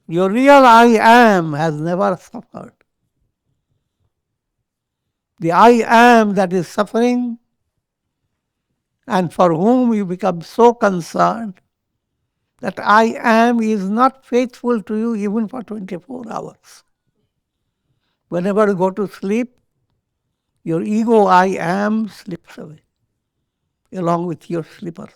Your real I am has never suffered. The I am that is suffering and for whom you become so concerned, that I am is not faithful to you even for 24 hours. Whenever you go to sleep, your ego I am slips away along with your slippers.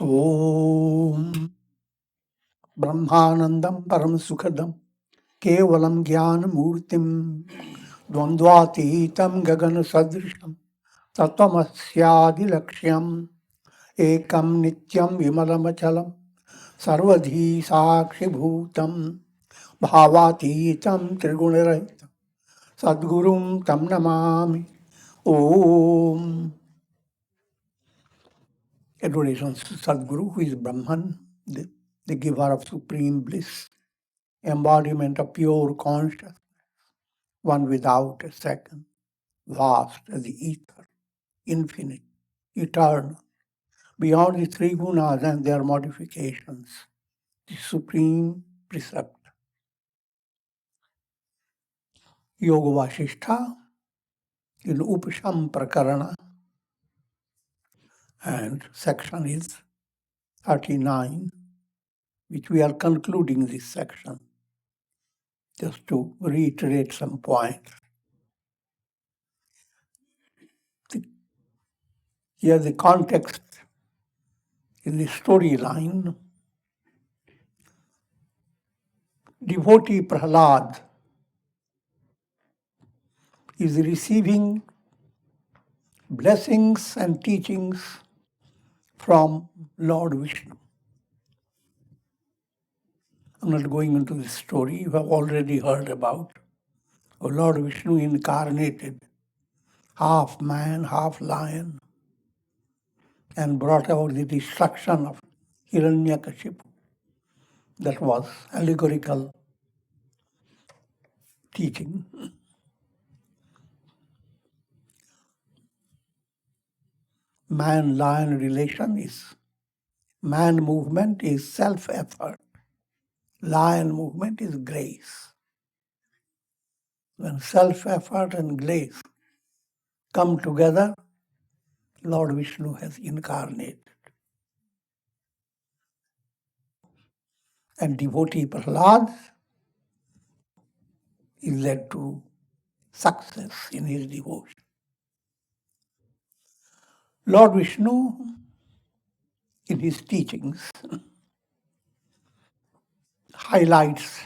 Om Brahmanandam Param Sukhadam Kevalam Jnana Murtim Dvandvatitam Gagana Sadrisham Tattvamasyadi Lakshyam Ekam Nityam Vimalamachalam Sarvadhi Sakshi Bhutam Bhavatitam Trigunarahitam Sadgurum Tam Namami. Om. Adoration to Sadguru, who is Brahman, the giver of supreme bliss, embodiment of pure consciousness, one without a second, vast as the ether, infinite, eternal, beyond the three gunas and their modifications, the supreme precept. Yoga Vasistha in Upasama Prakarana, and section is 39, which we are concluding this section. Just to reiterate some points. Here the context in the storyline. Devotee Prahlada is receiving blessings and teachings from Lord Vishnu. I'm not going into this story, you have already heard about. Lord Vishnu incarnated, half man, half lion, and brought about the destruction of Hiranyakashipu. That was allegorical teaching. Man-lion relation is, man movement is self-effort. Lion movement is grace. When self-effort and grace come together, Lord Vishnu has incarnated. And devotee Prahlada is led to success in his devotion. Lord Vishnu, in his teachings, highlights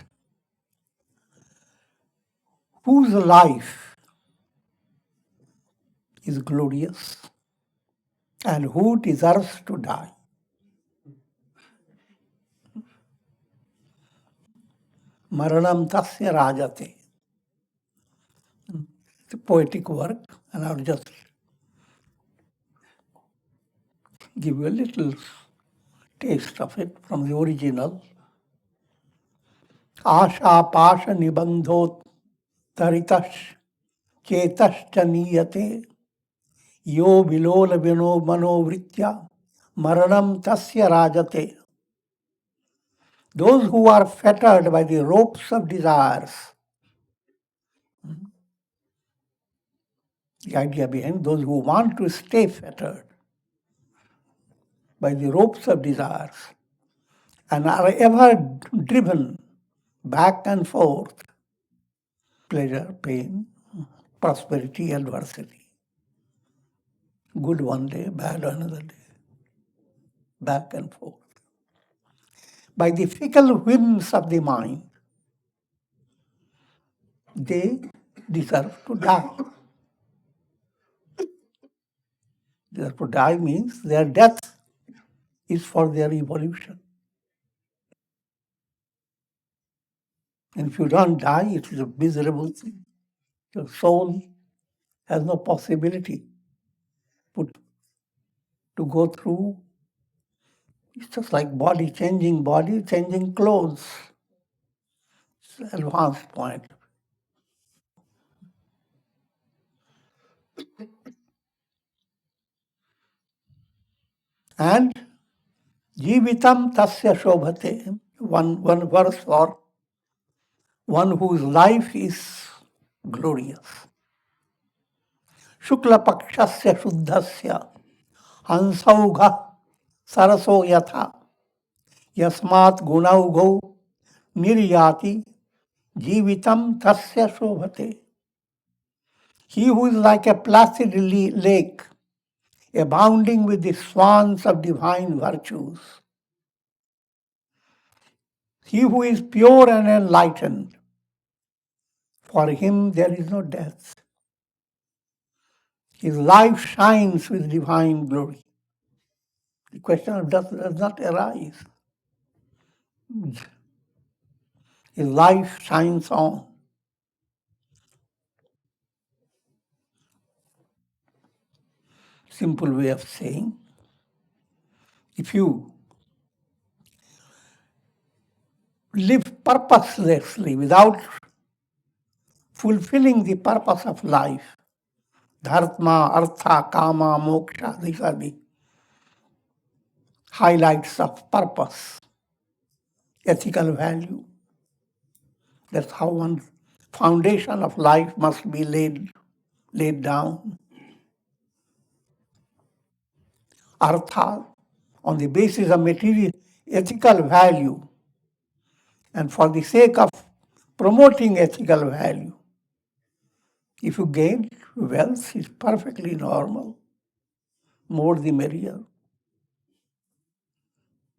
whose life is glorious and who deserves to die. Maranam tasya rajate. It's a poetic work, and I'll just give you a little taste of it from the original. Asha pasha nibandhot taritash chetascha niyate yo vilola vino manovritya maranam tasya rajate. Those who are fettered by the ropes of desires. The idea behind those who want to stay fettered by the ropes of desires and are ever driven back and forth, pleasure, pain, prosperity, adversity. Good one day, bad another day, back and forth. By the fickle whims of the mind, they deserve to die. Deserve to die means their death is for their evolution. And if you don't die, it is a miserable thing. Your soul has no possibility to go through. It's just like body, changing clothes. It's an advanced point. And Jivitam tasya sobhate, one verse for one whose life is glorious. Shukla pakshasya shuddhasya hansaugha saraso yatha yasmat gunaugho niryati jivitam tasya sobhate. He who is like a placid lake, abounding with the swans of divine virtues. He who is pure and enlightened, for him there is no death. His life shines with divine glory. The question of death does not arise. His life shines on. Simple way of saying, if you live purposelessly without fulfilling the purpose of life, dharma, artha, kama, moksha, these are the highlights of purpose, ethical value. That's how one foundation of life must be laid down. Artha, on the basis of material ethical value, and for the sake of promoting ethical value. If you gain wealth, it's perfectly normal. More the merrier.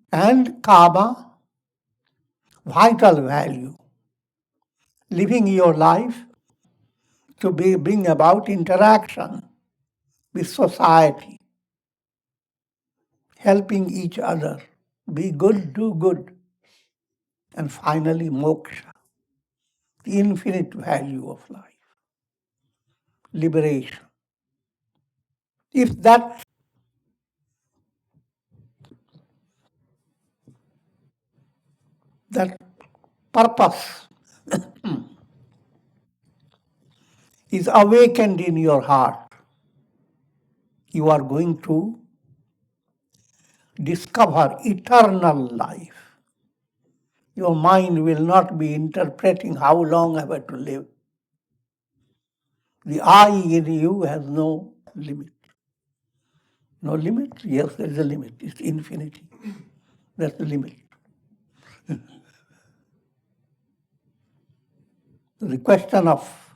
And kama, vital value. Living your life to bring about interaction with society. Helping each other. Be good, do good. And finally, moksha, the infinite value of life. Liberation. If that purpose is awakened in your heart, you are going to discover eternal life. Your mind will not be interpreting how long I have to live. The I in you has no limit. No limit? Yes, there is a limit. It's infinity. That's the limit. The question of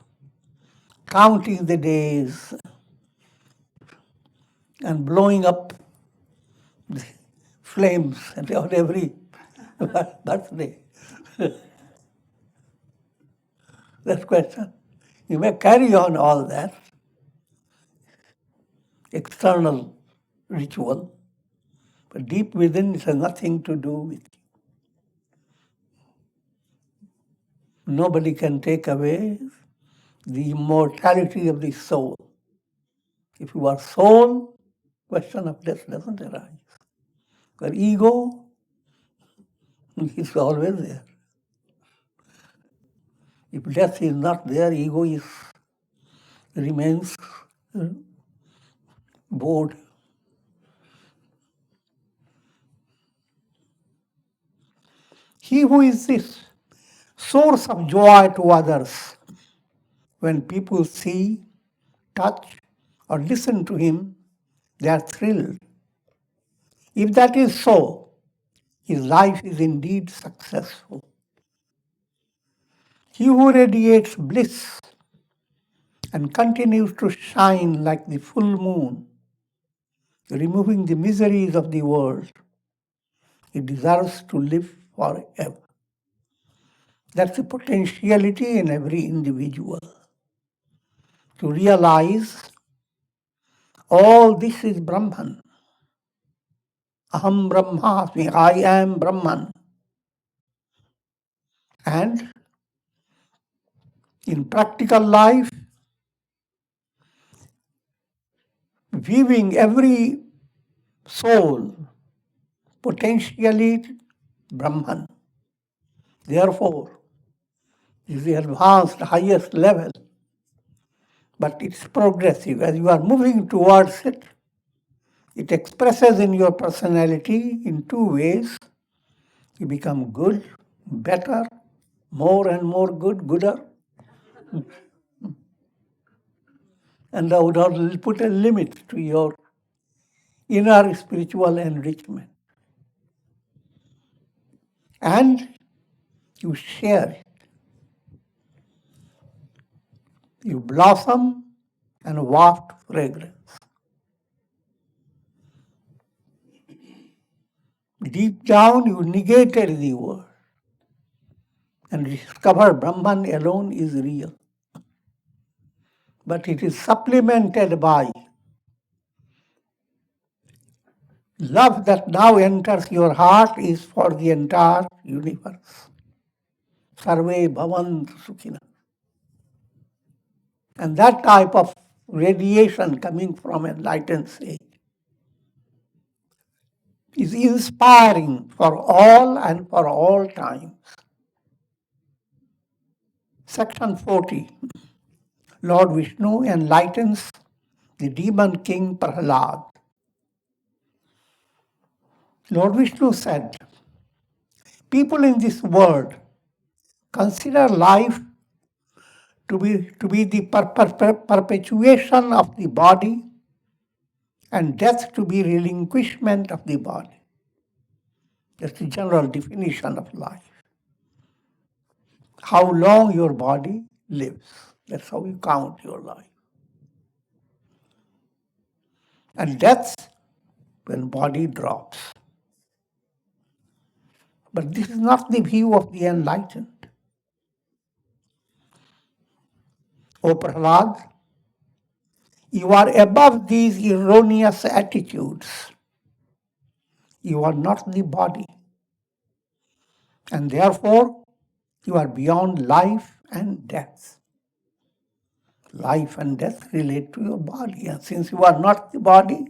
counting the days and blowing up the flames on every birthday. That question. You may carry on all that external ritual, but deep within it has nothing to do with you. Nobody can take away the immortality of the soul. If you are soul, question of death doesn't arise. But ego is always there. If death is not there, ego remains bored. He who is this source of joy to others, when people see, touch, or listen to him, they are thrilled. If that is so, his life is indeed successful. He who radiates bliss and continues to shine like the full moon, removing the miseries of the world, he deserves to live forever. That's the potentiality in every individual. To realize all this is Brahman. Aham Brahmasmi, I am Brahman. And in practical life, viewing every soul potentially Brahman. Therefore, is the advanced highest level but it's progressive. As you are moving towards it, it expresses in your personality in two ways. You become good, better, more and more good, gooder. And that would put a limit to your inner spiritual enrichment. And you share it. You blossom and waft fragrance. Deep down, you negated the world and discover Brahman alone is real. But it is supplemented by love that now enters your heart is for the entire universe. Sarve bhavantu sukhina. And that type of radiation coming from enlightened sage is inspiring for all and for all times. Section 40. Lord Vishnu enlightens the demon king Prahlada. Lord Vishnu said, people in this world consider life to be the perpetuation of the body and death to be relinquishment of the body. That's the general definition of life. How long your body lives. That's how you count your life. And death when body drops. But this is not the view of the enlightened. O Prahlad, you are above these erroneous attitudes. You are not the body. And therefore, you are beyond life and death. Life and death relate to your body. And since you are not the body,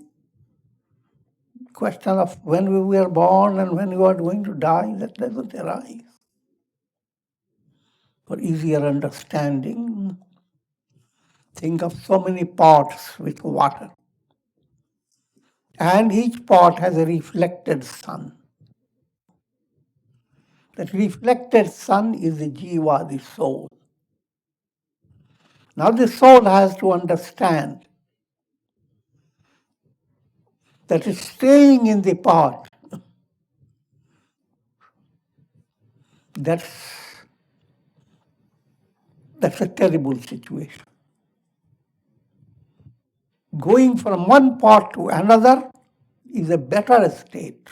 question of when we were born and when you are going to die, that doesn't arise. For easier understanding, think of so many pots with water. And each pot has a reflected sun. That reflected sun is the jiva, the soul. Now the soul has to understand that it's staying in the pot. That's a terrible situation. Going from one pot to another is a better state.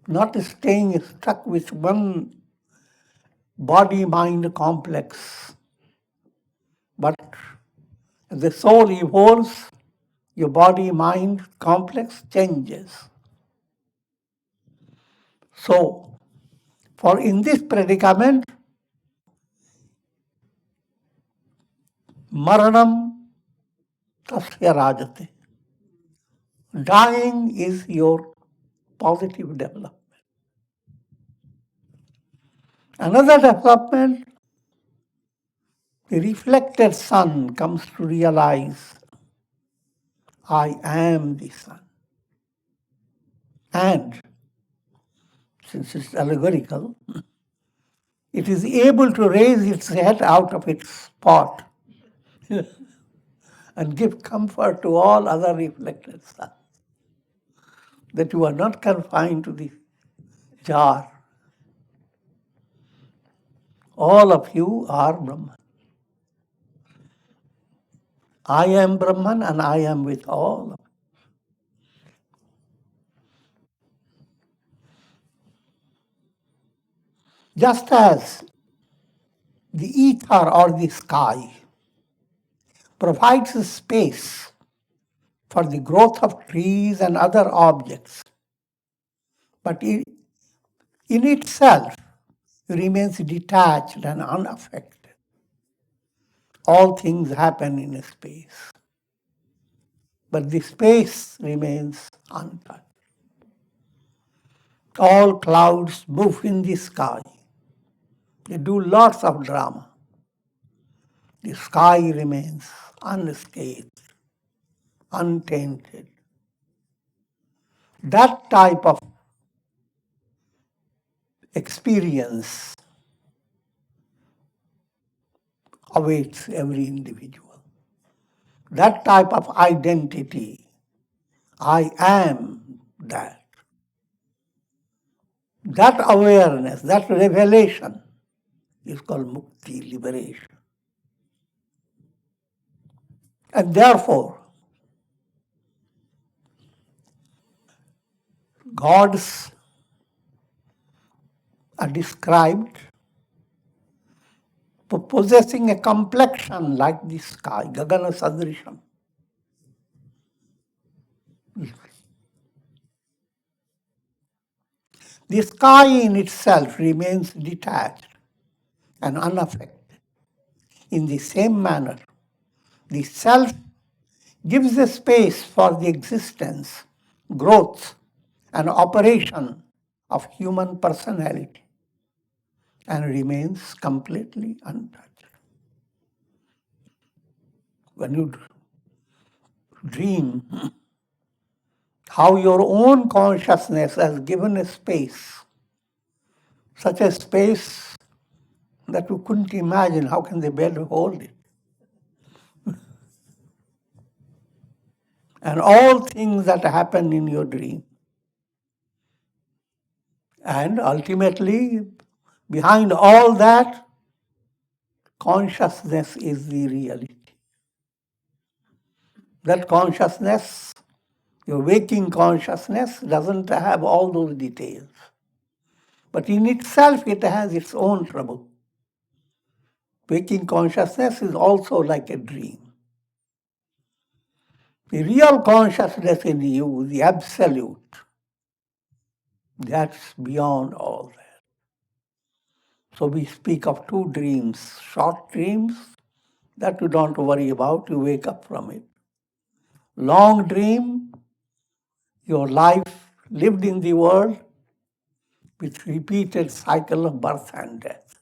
Not staying stuck with one body-mind complex. But as the soul evolves, your body-mind complex changes. So, for in this predicament, Maranam tasya rajate. Dying is your positive development. Another development, the reflected sun comes to realize, I am the sun. And, since it's allegorical, it is able to raise its head out of its pot and give comfort to all other reflected suns. That you are not confined to the jar. All of you are Brahman. I am Brahman and I am with all of you. Just as the ether or the sky provides a space for the growth of trees and other objects, but in itself remains detached and unaffected. All things happen in space, but the space remains untouched. All clouds move in the sky. They do lots of drama. The sky remains unscathed, untainted. That type of experience awaits every individual. That type of identity, I am that. That awareness, that revelation is called mukti, liberation. And therefore, gods are described for possessing a complexion like the sky, gagana sadrisham. The sky in itself remains detached and unaffected. In the same manner, the self gives a space for the existence, growth, and operation of human personality and remains completely untouched. When you dream, how your own consciousness has given a space, such a space that you couldn't imagine, how can the bed hold it? And all things that happen in your dream. And ultimately, behind all that, consciousness is the reality. That consciousness, your waking consciousness, doesn't have all those details. But in itself, it has its own trouble. Waking consciousness is also like a dream. The real consciousness in you, the absolute, that's beyond all that. So we speak of two dreams, short dreams that you don't worry about, you wake up from it. Long dream, your life lived in the world with repeated cycle of birth and death.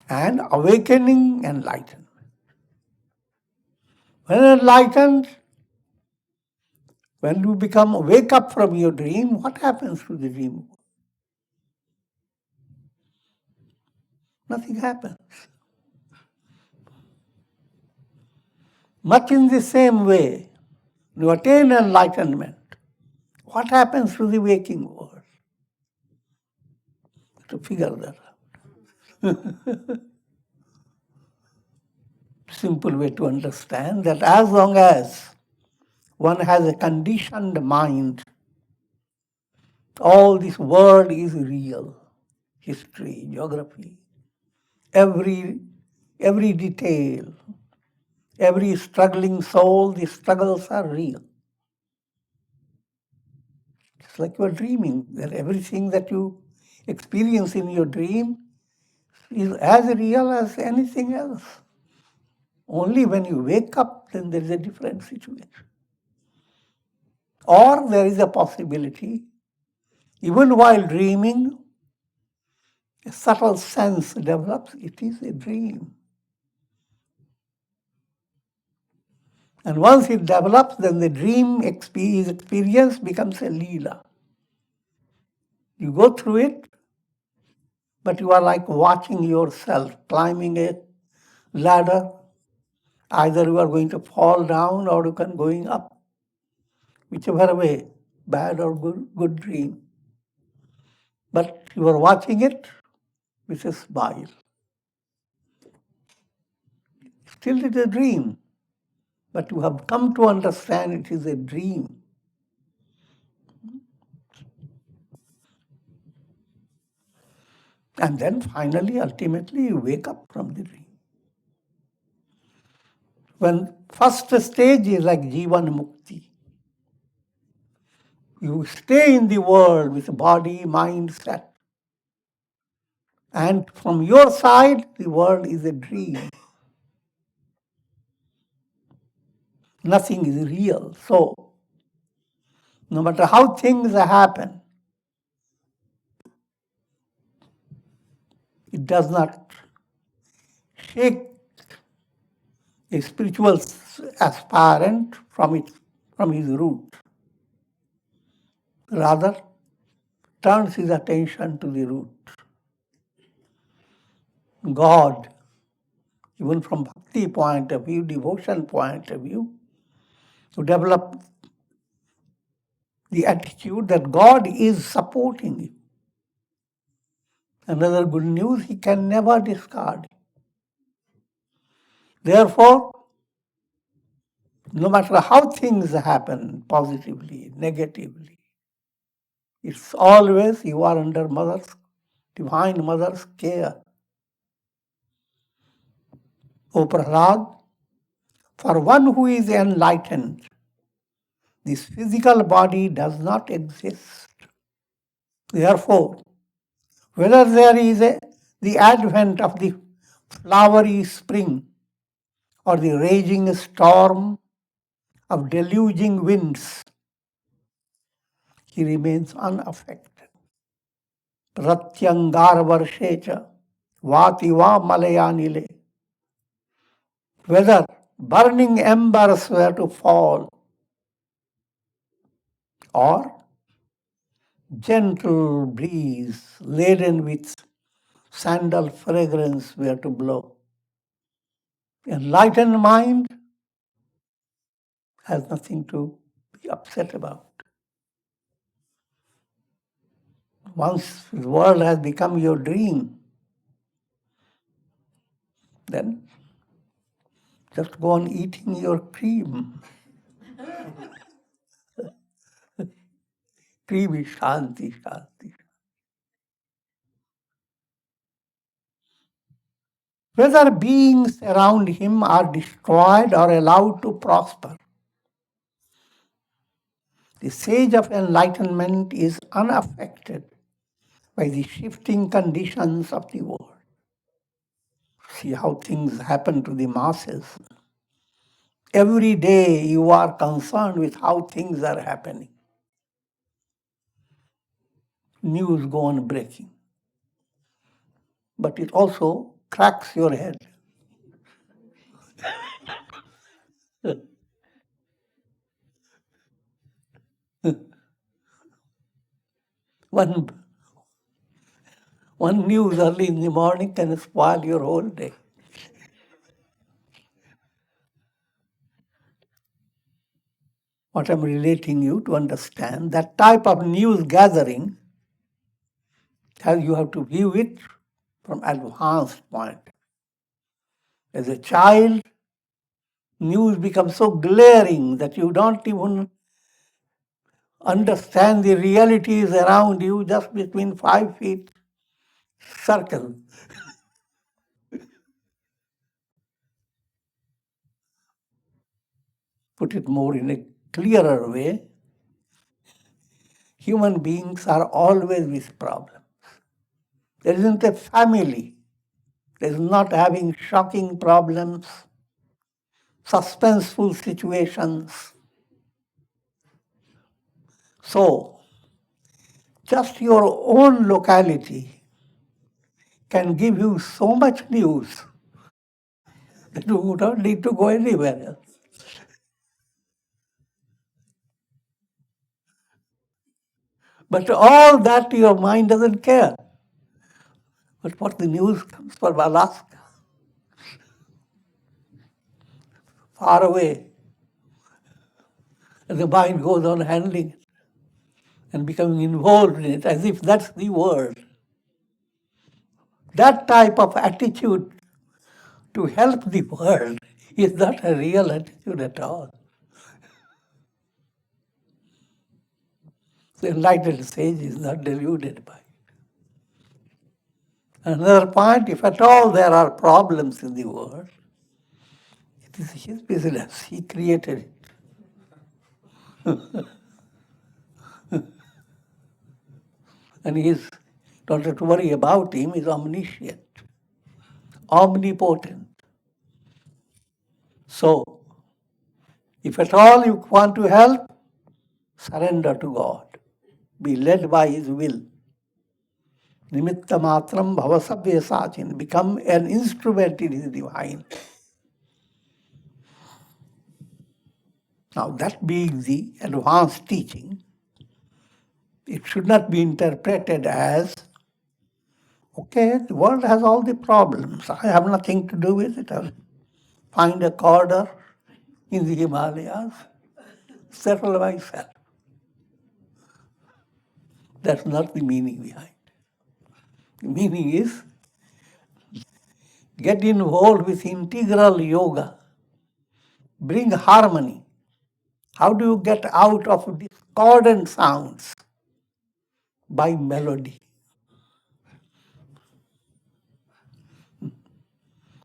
And awakening, enlightenment. When enlightened, when you wake up from your dream, what happens to the dream? Nothing happens. Much in the same way, you attain enlightenment. What happens to the waking world? To figure that out. Simple way to understand that as long as one has a conditioned mind, all this world is real. History, geography, every detail, every struggling soul, the struggles are real. It's like you're dreaming, that everything that you experience in your dream is as real as anything else. Only when you wake up, then there is a different situation. Or there is a possibility, even while dreaming, a subtle sense develops, it is a dream. And once it develops, then the dream experience becomes a leela. You go through it, but you are like watching yourself climbing a ladder. Either you are going to fall down or you can going up. Whichever way, bad or good dream. But you are watching it with a smile. Still it is a dream, but you have come to understand it is a dream. And then finally, ultimately, you wake up from the dream. When first stage is like Jivan Mukti. You stay in the world with body, mind set. And from your side, the world is a dream. Nothing is real. So, no matter how things happen, it does not shake a spiritual aspirant from his root. Rather, turns his attention to the root. God, even from bhakti point of view, devotion point of view, to develop the attitude that God is supporting you. Another good news, he can never discard you. Therefore, no matter how things happen, positively, negatively, it's always you are under divine mother's care. O Prahlad, for one who is enlightened, this physical body does not exist. Therefore, whether there is the advent of the flowery spring or the raging storm of deluging winds, he remains unaffected. Pratyangar varshecha vati va malayanile. Whether burning embers were to fall or gentle breeze laden with sandal fragrance were to blow. Enlightened mind has nothing to be upset about. Once the world has become your dream, then just go on eating your cream. Cream is shanti, shanti. Whether beings around him are destroyed or allowed to prosper, the sage of enlightenment is unaffected by the shifting conditions of the world. See how things happen to the masses. Every day you are concerned with how things are happening. News go on breaking. But it also cracks your head. One news early in the morning can spoil your whole day. What I'm relating you to understand, that type of news gathering, you have to view it from advanced point. As a child, news becomes so glaring that you don't even understand the realities around you just between 5 feet circle. Put it more in a clearer way, human beings are always with problems. There isn't a family that is not having shocking problems, suspenseful situations. So, just your own locality can give you so much news that you don't need to go anywhere else. But all that your mind doesn't care. But what the news comes from Alaska, far away, and the mind goes on handling it and becoming involved in it as if that's the world. That type of attitude to help the world is not a real attitude at all. The enlightened sage is not deluded by it. Another point, if at all there are problems in the world, it is his business. He created it. And don't have to worry about him, he's omniscient, omnipotent. So, if at all you want to help, surrender to God. Be led by his will. Nimitta matram bhavasabhya sachin. Become an instrument in his divine. Now that being the advanced teaching, it should not be interpreted as, okay, the world has all the problems. I have nothing to do with it. I'll find a corner in the Himalayas, settle myself. That's not the meaning behind. The meaning is get involved with integral yoga, bring harmony. How do you get out of discordant sounds? By melody.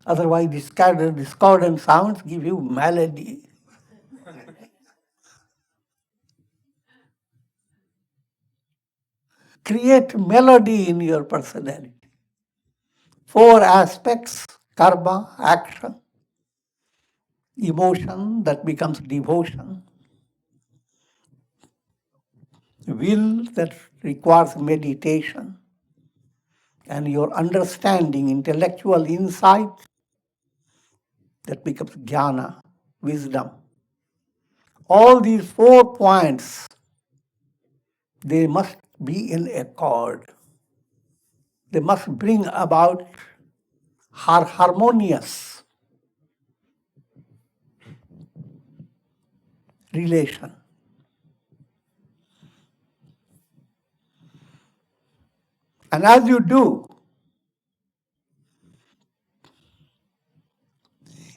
Otherwise, discordant sounds give you melody. Create melody in your personality. 4 aspects: karma, action, emotion that becomes devotion, will that requires meditation, and your understanding, intellectual insight that becomes jnana, wisdom. All these 4 points, they must be in accord. They must bring about harmonious relation. And as you do,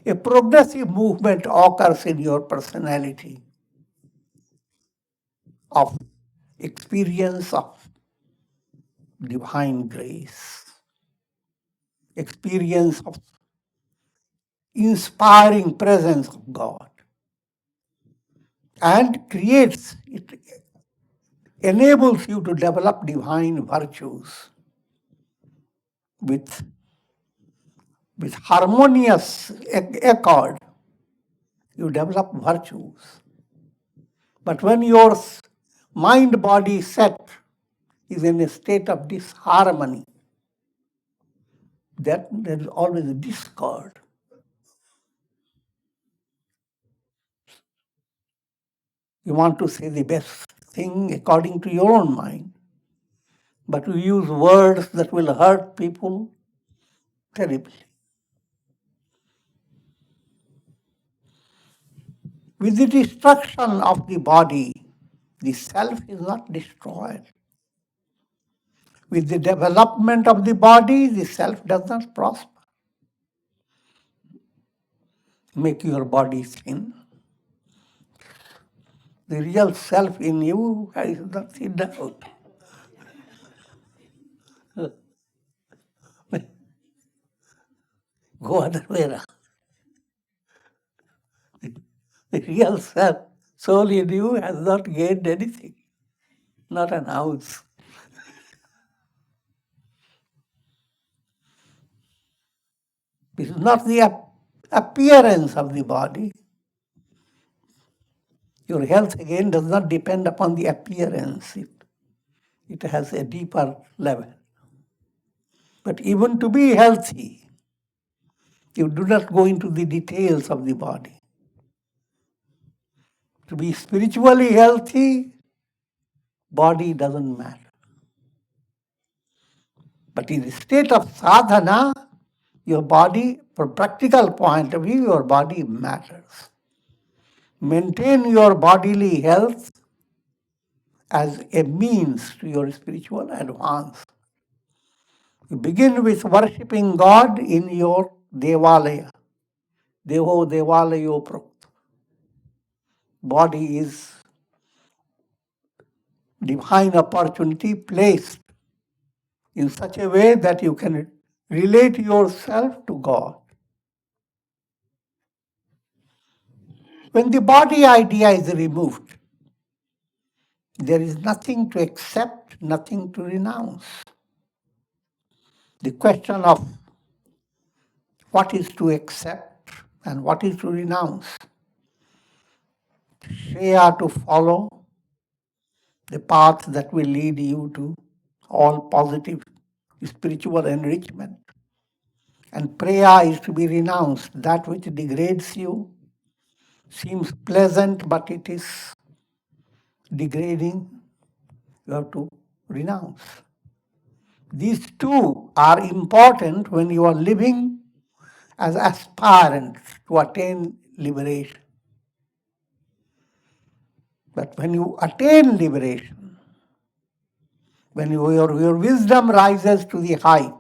a progressive movement occurs in your personality of experience of divine grace, experience of inspiring presence of God, and it enables you to develop divine virtues with harmonious accord. You develop virtues. But when your mind-body set is in a state of disharmony, that there is always a discord. You want to say the best thing according to your own mind, but you use words that will hurt people terribly. With the destruction of the body, the self is not destroyed. With the development of the body, the self does not prosper. Make your body thin. The real self in you is not thin out. Go other way around. The real self, soul in you, has not gained anything, not an ounce. This is not the appearance of the body. Your health, again, does not depend upon the appearance. It has a deeper level. But even to be healthy, you do not go into the details of the body. To be spiritually healthy, body doesn't matter. But in the state of sadhana, your body, from practical point of view, your body matters. Maintain your bodily health as a means to your spiritual advance. You begin with worshipping God in your devalaya. Deho devalayo prokta. Body is divine opportunity placed in such a way that you can relate yourself to God. When the body idea is removed, there is nothing to accept, nothing to renounce. The question of what is to accept and what is to renounce, Shreya to follow the path that will lead you to all positive spiritual enrichment. And prayer is to be renounced. That which degrades you seems pleasant, but it is degrading. You have to renounce. These two are important when you are living as aspirants to attain liberation. But when you attain liberation, when your wisdom rises to the height,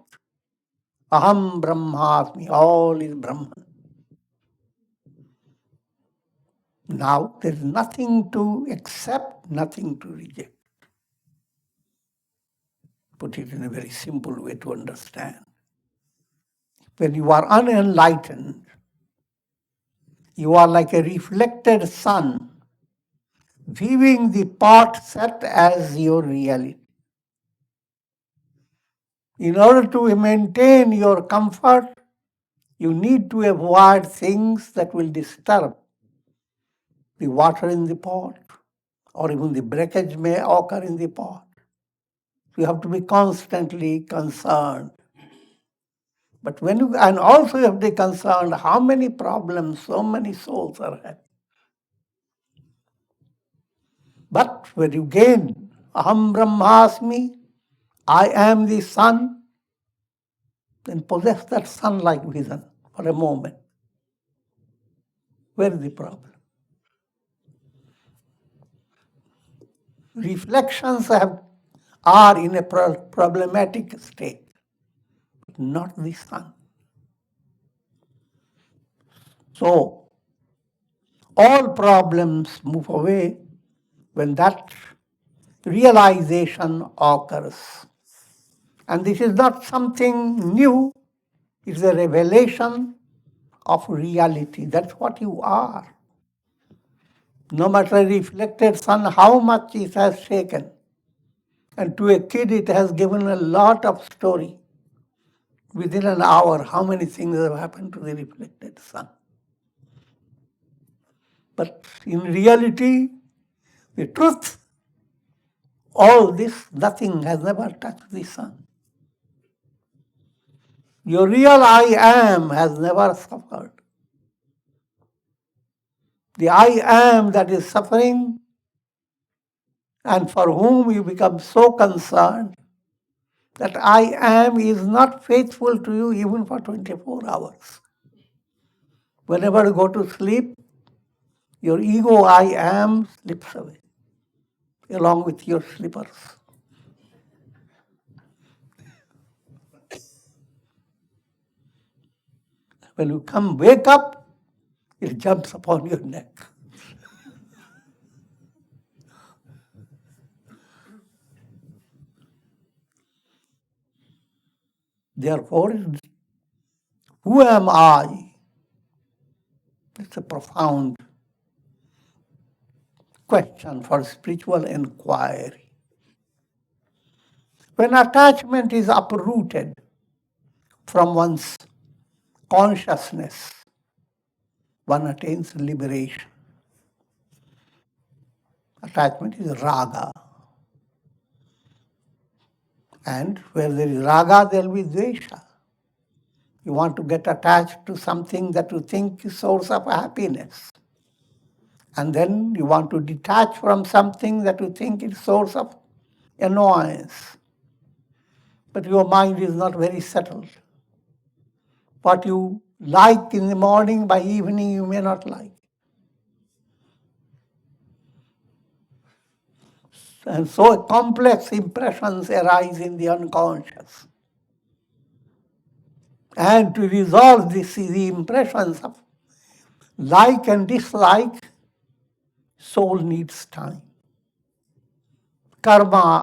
aham brahmasmi, all is Brahman. Now there is nothing to accept, nothing to reject. Put it in a very simple way to understand. When you are unenlightened, you are like a reflected sun, viewing the pot set as your reality. In order to maintain your comfort, you need to avoid things that will disturb the water in the pot, or even the breakage may occur in the pot. You have to be constantly concerned. But and also you have to be concerned how many problems so many souls are having. But when you gain aham brahmasmi, I am the sun, then possess that sun-like vision for a moment. Where is the problem? Reflections are in a problematic state, but not the sun. So, all problems move away when that realization occurs. And this is not something new, it's a revelation of reality. That's what you are. No matter a reflected sun, how much it has shaken. And to a kid, it has given a lot of story. Within an hour, how many things have happened to the reflected sun. But in reality, the truth, all this, nothing has never touched the sun. Your real I am has never suffered. The I am that is suffering and for whom you become so concerned that I am is not faithful to you even for 24 hours. Whenever you go to sleep, your ego I am slips away along with your slippers. When you wake up, it jumps upon your neck. Therefore, who am I? It's a profound question for spiritual inquiry. When attachment is uprooted from one's consciousness, one attains liberation. Attachment is raga. And where there is raga, there will be dvesha. You want to get attached to something that you think is source of happiness. And then you want to detach from something that you think is source of annoyance. But your mind is not very settled. What you like in the morning, by evening you may not like. And so complex impressions arise in the unconscious. And to resolve the impressions of like and dislike, soul needs time. Karma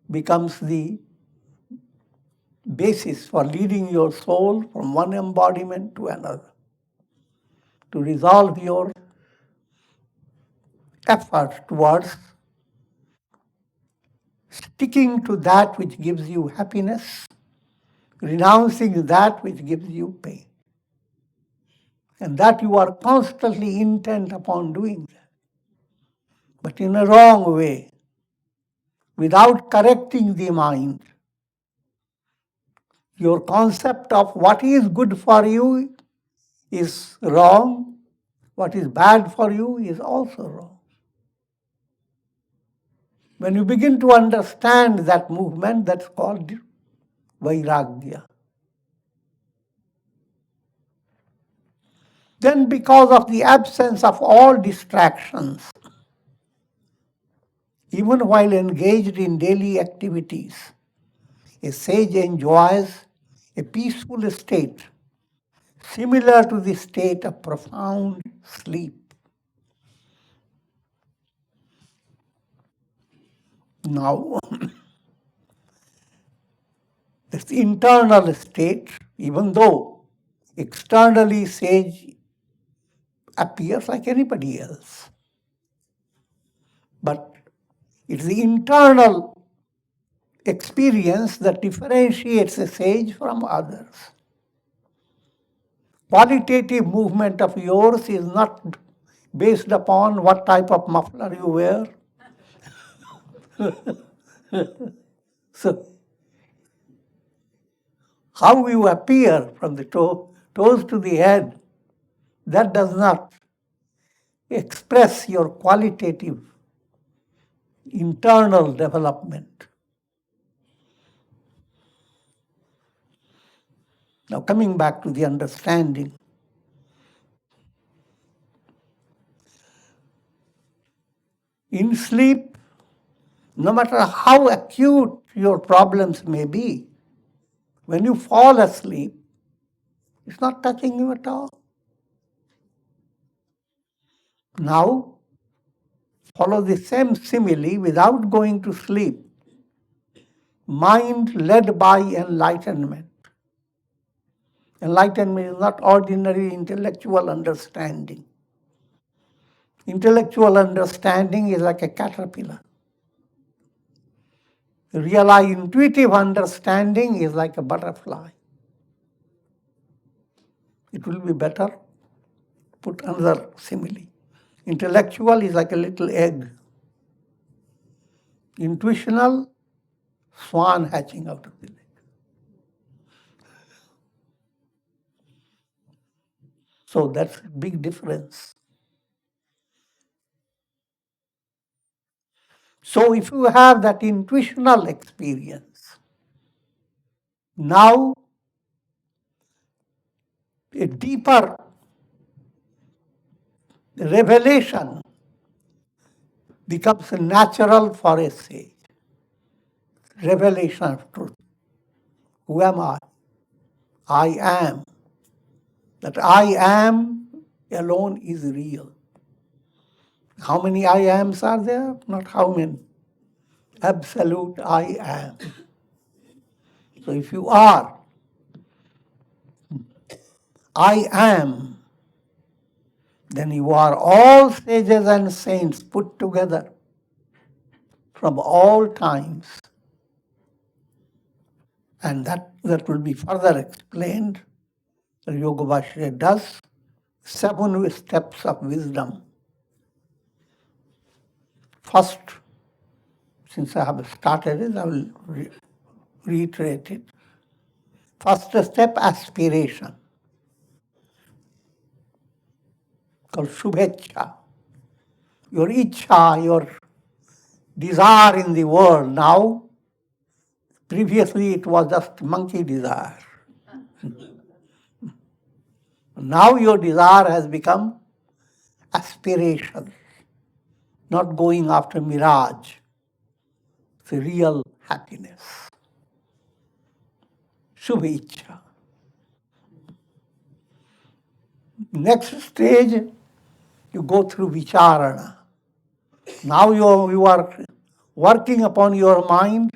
becomes the basis for leading your soul from one embodiment to another. To resolve your effort towards sticking to that which gives you happiness, renouncing that which gives you pain. And that you are constantly intent upon doing that. But in a wrong way, without correcting the mind, Your concept of what is good for you is wrong, what is bad for you is also wrong. When you begin to understand that movement, that's called vairagya. Then, because of the absence of all distractions, even while engaged in daily activities, a sage enjoys a peaceful state, similar to the state of profound sleep. Now, this internal state, even though externally sage appears like anybody else, but it's the internal experience that differentiates a sage from others. Qualitative movement of yours is not based upon what type of muffler you wear. So, how you appear from the toes to the head, that does not express your qualitative internal development. Now, coming back to the understanding, in sleep, no matter how acute your problems may be, when you fall asleep, it's not touching you at all. Now, follow the same simile without going to sleep. Mind led by enlightenment. Enlightenment is not ordinary intellectual understanding. Intellectual understanding is like a caterpillar. Real intuitive understanding is like a butterfly. It will be better put another simile. Intellectual is like a little egg. Intuitional, swan hatching out of the egg. So that's a big difference. So if you have that intuitional experience, now a deeper revelation becomes natural for a sage. Revelation of truth. Who am I? I am. That I am alone is real. How many I ams are there? Not how many. Absolute I am. So if you are, I am, then you are all sages and saints put together from all times. And that will be further explained. The Yoga Bhashya does 7 steps of wisdom. First, since I have started it, I will reiterate it. First step, aspiration, called shubhecha. Your ichha, your desire in the world. Now, previously it was just monkey desire. Now your desire has become aspiration, not going after mirage. It's a real happiness. Shubha ichha. Next stage, you go through vicharana. Now you are working upon your mind,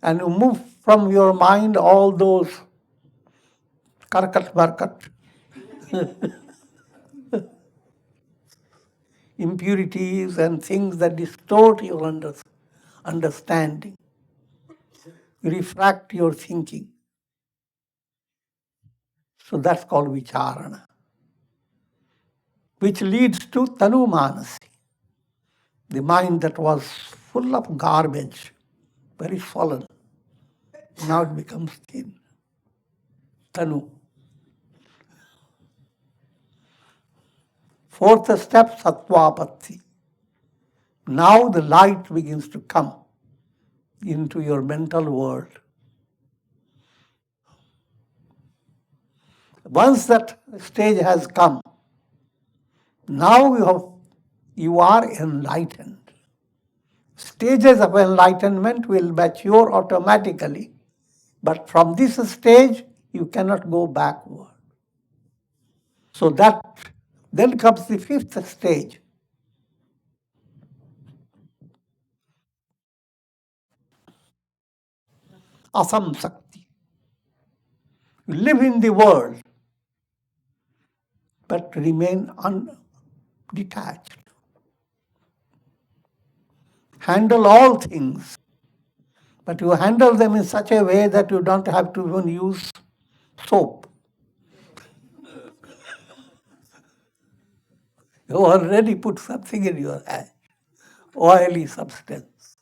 and you move from your mind all those karkat barkat, impurities and things that distort your understanding, refract your thinking. So that's called vicharana, which leads to tanumanasi, the mind that was full of garbage, very fallen. Now it becomes thin. Tanu. Fourth step, Sattvapatti. Now the light begins to come into your mental world. Once that stage has come, now you are enlightened. Stages of enlightenment will mature automatically, but from this stage, you cannot go backward. So then comes the fifth stage. Asamsakti. You live in the world, but remain undetached. Handle all things, but you handle them in such a way that you don't have to even use soap. You already put something in your hand, oily substance.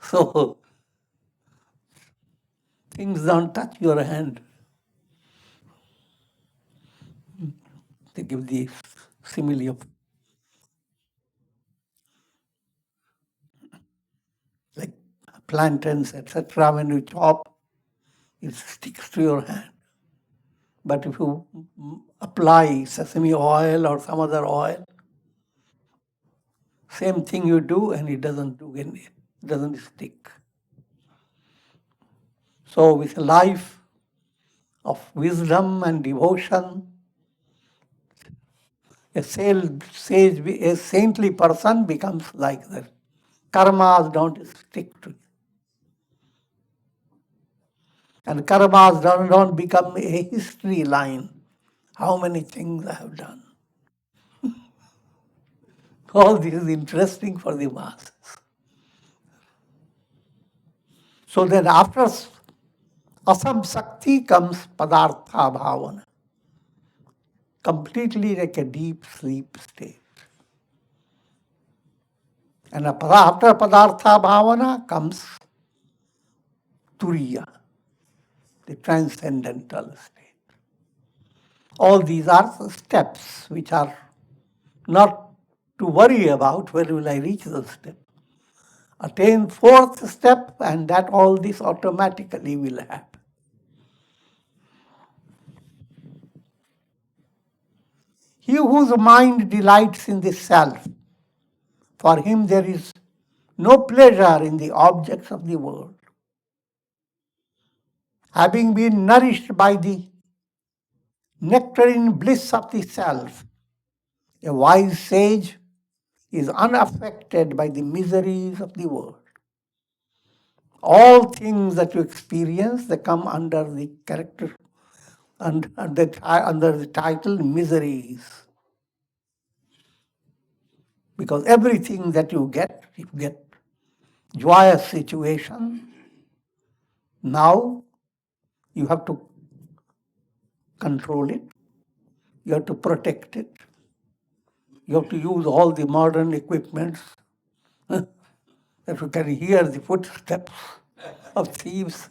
So things don't touch your hand. They give the simile of like plantains, etc. When you chop, it sticks to your hand. But if you apply sesame oil or some other oil, same thing you do and it doesn't stick. So with a life of wisdom and devotion, a saintly person becomes like that. Karmas don't stick to you. And karmas don't become a history line. How many things I have done. All this is interesting for the masses. So then after asam sakti comes padartha bhavana. Completely like a deep sleep state. And after padartha bhavana comes turiya, the transcendental state. All these are steps which are not to worry about where will I reach the step. Attain fourth step and that all this automatically will happen. He whose mind delights in the self, for him there is no pleasure in the objects of the world. Having been nourished by the nectarine bliss of the self, a wise sage is unaffected by the miseries of the world. All things that you experience, they come under the character, under the title miseries. Because everything that you get joyous situation, now you have to control it, you have to protect it, you have to use all the modern equipments that you can hear the footsteps of thieves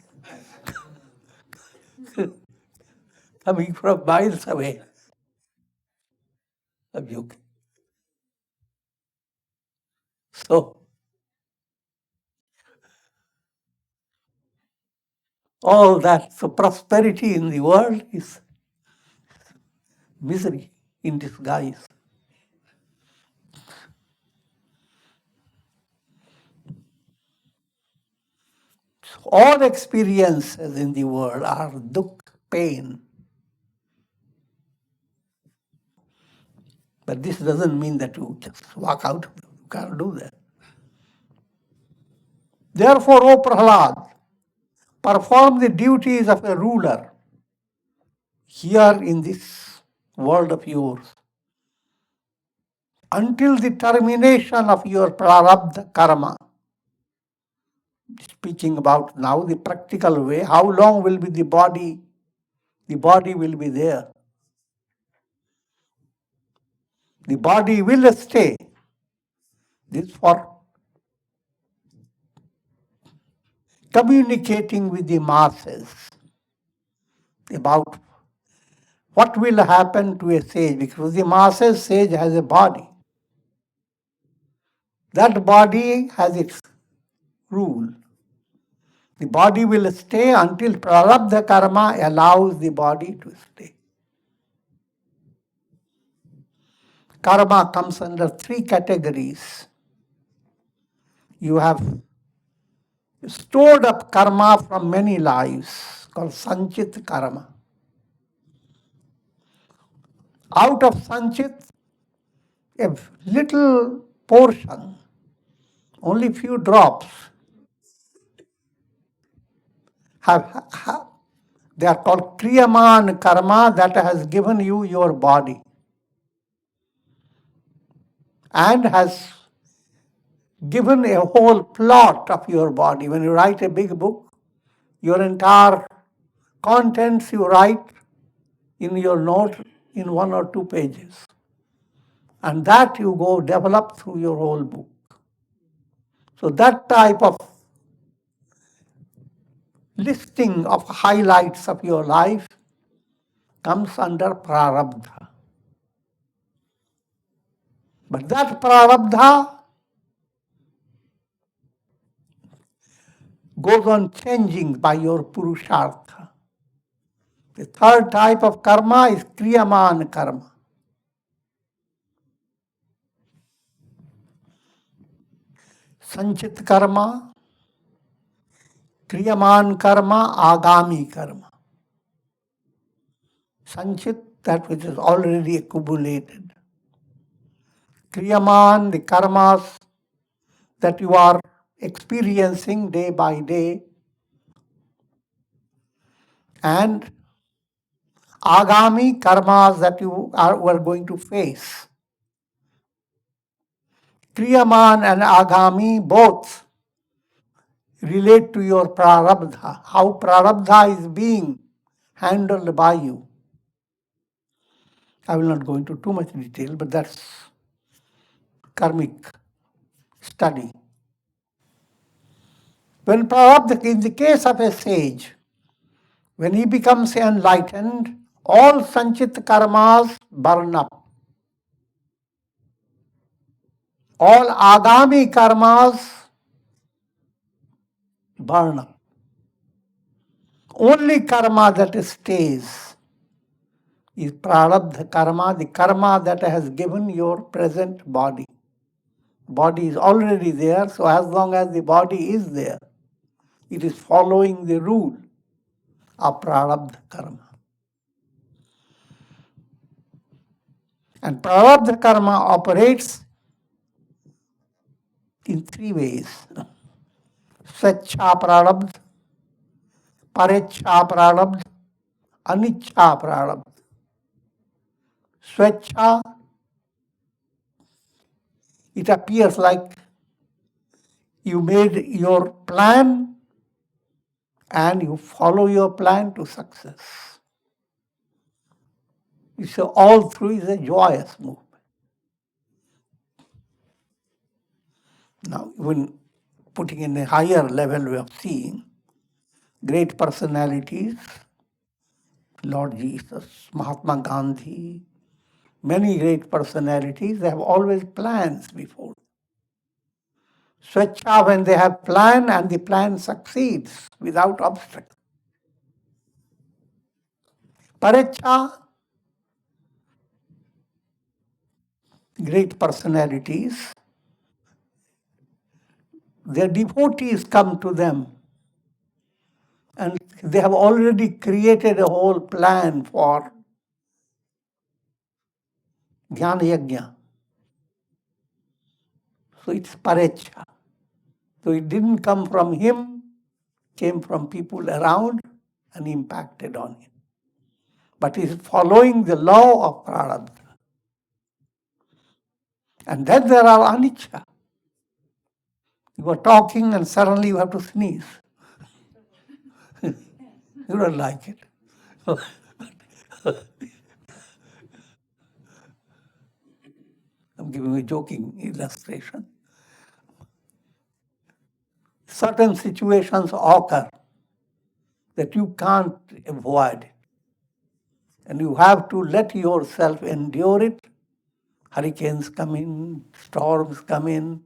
coming from miles away. So, all that, so prosperity in the world is misery in disguise. All experiences in the world are dukh, pain. But this doesn't mean that you just walk out. You can't do that. Therefore, O Prahlad, perform the duties of a ruler here in this world of yours until the termination of your prarabdha karma. Speaking about now the practical way, how long will be the body? The body will be there. The body will stay. This for communicating with the masses. about what will happen to a sage, because the master sage has a body. That body has its rule. The body will stay until prarabdha karma allows the body to stay. Karma comes under three categories. You have stored up karma from many lives, called Sanchit karma. Out of Sanchit, a little portion, only few drops, they are called kriyamana karma, that has given you your body and has given a whole plot of your body. When you write a big book, your entire contents you write in your note in 1 or 2 pages. And that you go develop through your whole book. So that type of listing of highlights of your life comes under prarabdha. But that prarabdha goes on changing by your purushartha. The third type of karma is kriyamana karma. Sanchit karma, kriyaman karma, agami karma. Sanchit, that which is already accumulated. Kriyaman, the karmas that you are experiencing day by day. And agami, karmas that you are going to face. Kriyaman and agami both relate to your prarabdha, how prarabdha is being handled by you. I will not go into too much detail, but that's karmic study. When prarabdha, in the case of a sage, when he becomes enlightened, all sanchit karmas burn up. All agami karmas burn up. Only karma that stays is prarabdha karma, the karma that has given your present body. Body is already there, so as long as the body is there, it is following the rule of prarabdha karma. And prarabdha karma operates in 3 ways. Swecha prarabdha, parecha prarabdha, aniccha prarabdha. Swecha, it appears like you made your plan and you follow your plan to success. So all through is a joyous movement. Now, even putting in a higher level way of seeing, great personalities, Lord Jesus, Mahatma Gandhi, many great personalities, they have always plans before. Swecha, when they have plan and the plan succeeds without obstacle. Parecha, great personalities, their devotees come to them and they have already created a whole plan for Jnana Yajna. So it's parecha. So it didn't come from him, came from people around and impacted on him. But he's following the law of prarabdha. And then there are anicca. You are talking and suddenly you have to sneeze. You don't like it. I'm giving a joking illustration. Certain situations occur that you can't avoid. And you have to let yourself endure it. Hurricanes come in, storms come in,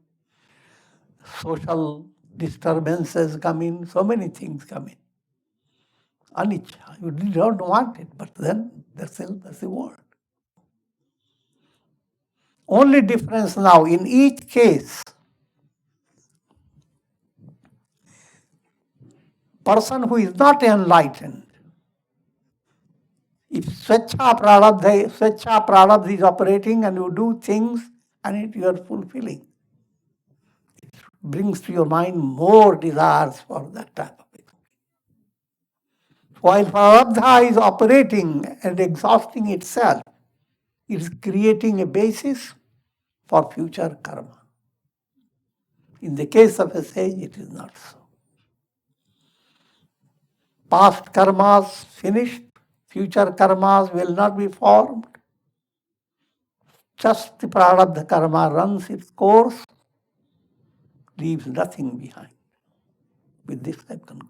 social disturbances come in, so many things come in. Anicca, you don't want it, but then that's the word. Only difference now, in each case, person who is not enlightened, if Swecha Prarabdha is operating and you do things and you are fulfilling, it brings to your mind more desires for that type of thing. While Prarabdha is operating and exhausting itself, it is creating a basis for future karma. In the case of a sage, it is not so. Past karmas finished, future karmas will not be formed. Just the prarabdha karma runs its course, leaves nothing behind. With this I conclude.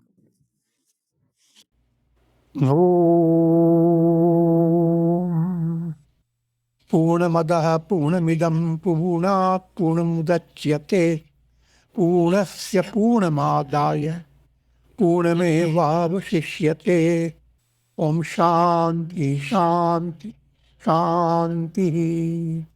Om Purnamadaha Purnamidam Purnat Purnamudachyate Purnasya Purnamadaya Purnamevavasishyate Om Shanti Shanti Shanti.